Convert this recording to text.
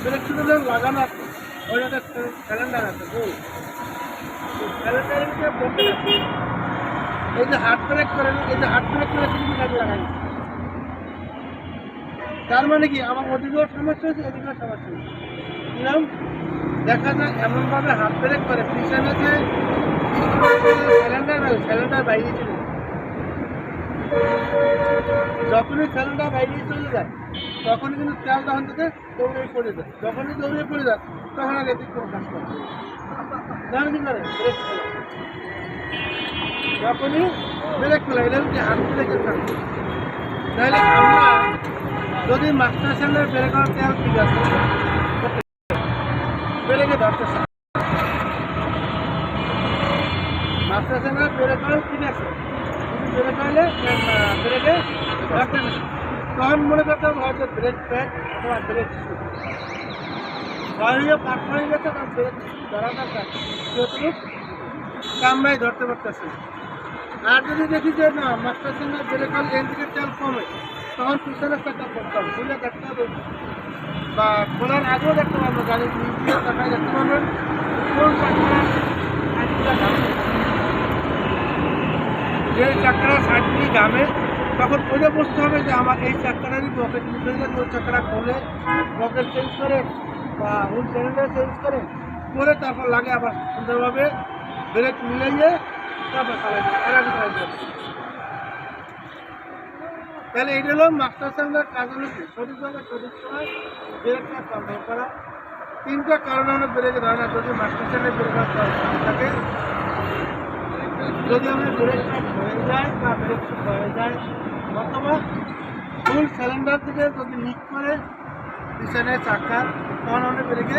Break শুধু লাগানো আছে, ওই একটা সিলিন্ডার আছে, সিলিন্ডারের বলতে আছে। এই যে হাত ব্রেক করেন, এই যে হাত ব্রেক করে কিন্তু গাড়ি লাগাই, তার মানে কি আমার ওদিকেও সমস্যা হয়েছে, এদিকেও সমস্যা হয়েছে। কিরম দেখা যায় এমনভাবে হাত ব্রেক করে পিছনে যে সিলিন্ডার বাইরে চলে যায়। যখনই সিলিন্ডার বাইরে চলে যায় তখনই কিন্তু তেল তখন থেকে দৌড়ে পড়ে যায়, যখনই দৌড়ে পড়ে যায় তখন আর এদিক কোনো কাজ করে জানো কি করে ব্রেক ফেলা, যখনই ব্রেক ফেলা এটা হচ্ছে হাত ব্রেকের কাজ। তাহলে আমরা যদি মাস্টার সিলিন্ডার ব্রেক করার তেল ঠিক আছে, ব্রেকে ধরতেছে মাস্টার সিলিন্ডার ব্রেক করার ঠিক আছে, কিন্তু ব্রেক করলে ব্রেকে ধরতে না, তখন মনে করতে হবে হয়তো ব্রেক প্যাড অথবা ব্রেক শু পাট হয়ে গেছে, কারণ ব্রেক ধরাটা যতটুকু কামড়াই ধরতে পারতেছে। আর যদি দেখি যে না মাস্টার সিলিন্ডার ব্রেক করলে এনজিনের তেল কমে, তখন পিছনের চাকা করতে হবে, খুলে দেখতে হবে বা খোলার আগেও দেখতে পারবো, গাড়ির নিচে চাকায় দেখতে পারবেন কোন চাকরা যে চাকরা সাইডটি ঘামে, তখন ওইটা বুঝতে হবে যে আমার এই চাকরারই বকেট লিক হয়ে গেছে, ওই চাকরা খোলে বকেট চেঞ্জ করে বা হুইল সিলিন্ডার চেঞ্জ করে তারপর লাগে আবার সুন্দরভাবে ব্রেক মিলাইয়ে তারপর চালাই দেবে। তাহলে এটা হলো মাস্টার সিলিন্ডার কাজ হলো কি সঠিকভাবে সঠিক সময় ব্রেকটা কন্ট্রোল করা। তিনটা কারণে আমরা ব্রেকে ধরে না, যদি মাস্টার সিলিন্ডার ব্রেক থাকে, যদি আমরা ব্রেক কাজ হয়ে যায় বা ব্রেক হয়ে যায়, অথবা ফুল সিলিন্ডার থেকে যদি লিক করে পিছনে চাকা, তখন আমরা ব্রেকে